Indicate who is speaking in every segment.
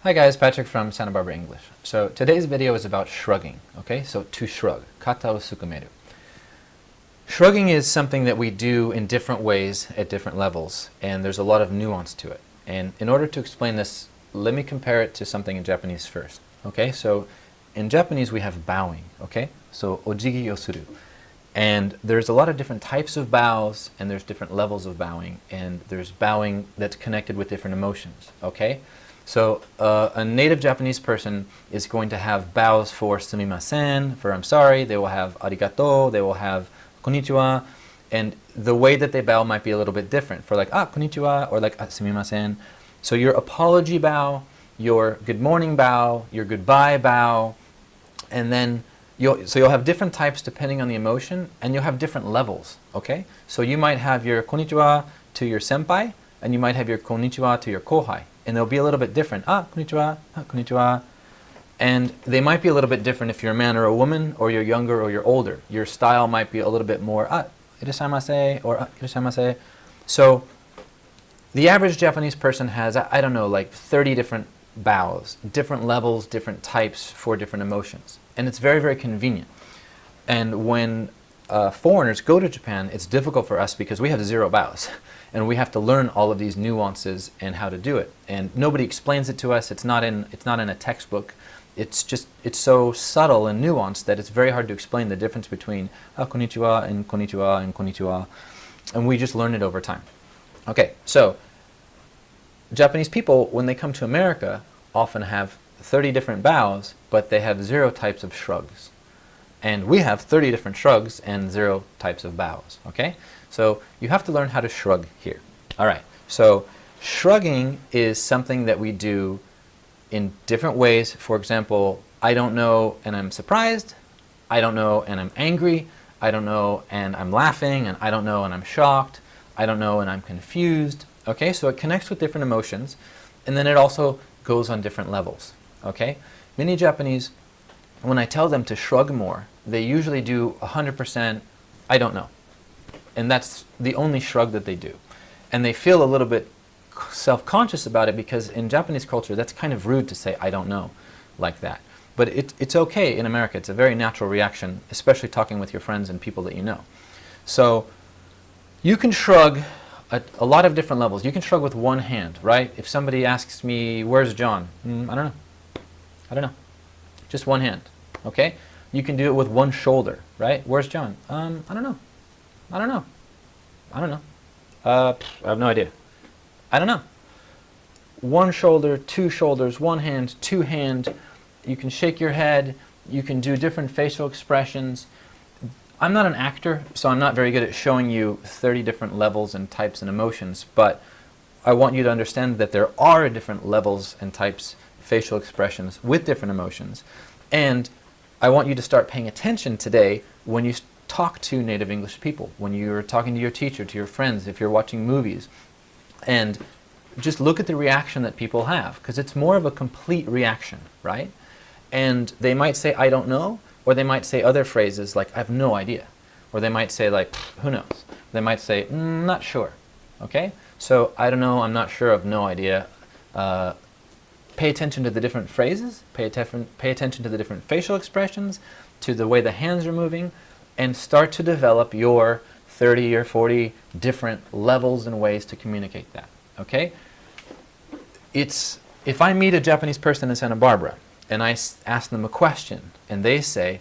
Speaker 1: Hi guys, Patrick from Santa Barbara English. So today's video is about shrugging, okay? So to shrug, kata o sukumeru. Shrugging is something that we do in different ways at different levels, and there's a lot of nuance to it. And in order to explain this, let me compare it to something in Japanese first, okay? So in Japanese we have bowing, okay? So ojigi o suru. And there's a lot of different types of bows, and there's different levels of bowing, and there's bowing that's connected with different emotions, okay? So a native Japanese person is going to have bows for sumimasen, for I'm sorry, they will have arigato, they will have konnichiwa, and the way that they bow might be a little bit different for like konnichiwa or like sumimasen. So your apology bow, your good morning bow, your goodbye bow, and then you'll have different types depending on the emotion, and you'll have different levels, okay? So you might have your konnichiwa to your senpai, and you might have your konnichiwa to your kohai. And they'll be a little bit different. Konnichiwa, konnichiwa. And they might be a little bit different if you're a man or a woman, or you're younger or you're older. Your style might be a little bit more, irashaimase, or irashaimase. So the average Japanese person has, I don't know, like 30 different bows, different levels, different types for different emotions. And it's very, very convenient. And when foreigners go to Japan, it's difficult for us because we have 0 bows. And we have to learn all of these nuances and how to do it. And nobody explains it to us. It's not in a textbook. It's so subtle and nuanced that it's very hard to explain the difference between konnichiwa and konnichiwa and konnichiwa. And we just learn it over time. Okay, so Japanese people, when they come to America, often have 30 different bows, but they have 0 types of shrugs. And we have 30 different shrugs and 0 types of bows, okay? So you have to learn how to shrug here. All right, so shrugging is something that we do in different ways. For example, I don't know and I'm surprised. I don't know and I'm angry. I don't know and I'm laughing, and I don't know and I'm shocked. I don't know and I'm confused. Okay, so it connects with different emotions, and then it also goes on different levels, okay? Many Japanese, when I tell them to shrug more, they usually do 100% I don't know. And that's the only shrug that they do. And they feel a little bit self-conscious about it because in Japanese culture that's kind of rude to say I don't know like that. But it's okay in America. It's a very natural reaction, especially talking with your friends and people that you know. So you can shrug at a lot of different levels. You can shrug with one hand, right? If somebody asks me, where's John? I don't know. I don't know. Just one hand, okay? You can do it with one shoulder, right? Where's John? I don't know. I don't know. I don't know. I have no idea. I don't know. One shoulder, 2 shoulders, one hand, 2 hand. You can shake your head. You can do different facial expressions. I'm not an actor, so I'm not very good at showing you 30 different levels and types and emotions, but I want you to understand that there are different levels and types, facial expressions with different emotions. And I want you to start paying attention today when you talk to native English people, when you're talking to your teacher, to your friends, if you're watching movies, and just look at the reaction that people have, because it's more of a complete reaction, right? And they might say, I don't know, or they might say other phrases like, I have no idea, or they might say like, who knows? They might say, not sure, okay? So I don't know, I'm not sure, I have no idea. Pay attention to the different phrases, pay attention to the different facial expressions, to the way the hands are moving, and start to develop your 30 or 40 different levels and ways to communicate that, okay? If I meet a Japanese person in Santa Barbara, and I ask them a question, and they say,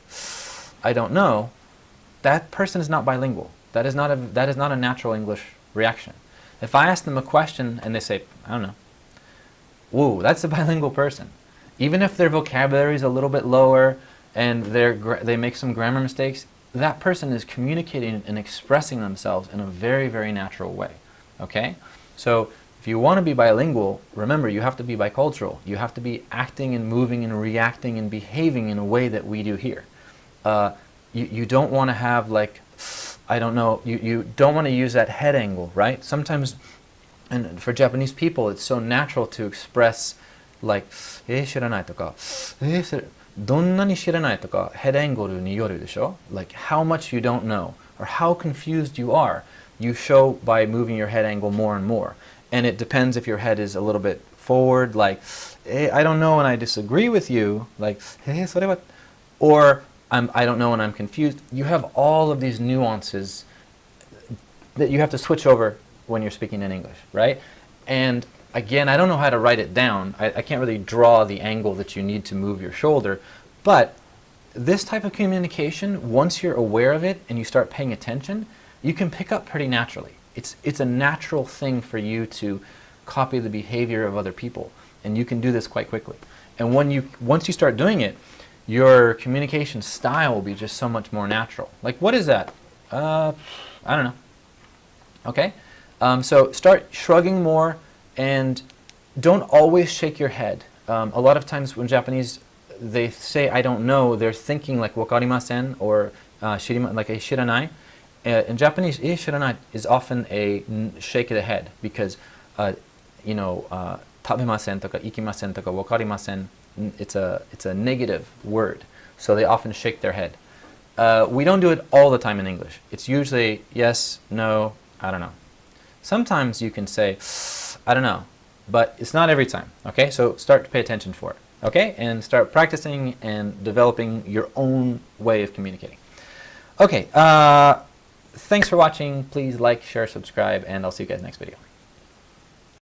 Speaker 1: I don't know, that person is not bilingual. That is not a natural English reaction. If I ask them a question, and they say, I don't know, whoa, that's a bilingual person. Even if their vocabulary is a little bit lower and they make some grammar mistakes, that person is communicating and expressing themselves in a very, very natural way. Okay? So if you want to be bilingual, remember you have to be bicultural. You have to be acting and moving and reacting and behaving in a way that we do here. You don't want to have like, I don't know, you don't want to use that head angle, right? Sometimes, and for Japanese people, it's so natural to express like, 知らないとか、どんなに知らないとか、head angle によるでしょ? Like how much you don't know, or how confused you are, you show by moving your head angle more and more. And it depends if your head is a little bit straightforward, like, hey, I don't know and I disagree with you, like, hey, それは, or I don't know and I'm confused. You have all of these nuances that you have to switch over when you're speaking in English, right? And again, I don't know how to write it down. I can't really draw the angle that you need to move your shoulder, but this type of communication, once you're aware of it and you start paying attention, you can pick up pretty naturally. It's a natural thing for you to copy the behavior of other people, and you can do this quite quickly. And once you start doing it, your communication style will be just so much more natural. Like, what is that? I don't know. Okay? So start shrugging more, and don't always shake your head. A lot of times when Japanese, they say I don't know, they're thinking like wakarimasen or like a shiranai. In Japanese, shiranai is often a shake of the head because, tabemasen toka ikimasen toka wakarimasen, it's a negative word. So they often shake their head. We don't do it all the time in English. It's usually yes, no, I don't know. Sometimes you can say, I don't know, but it's not every time, okay? So start to pay attention for it, okay? And start practicing and developing your own way of communicating. Okay, thanks for watching. Please like, share, subscribe, and I'll see you guys next video.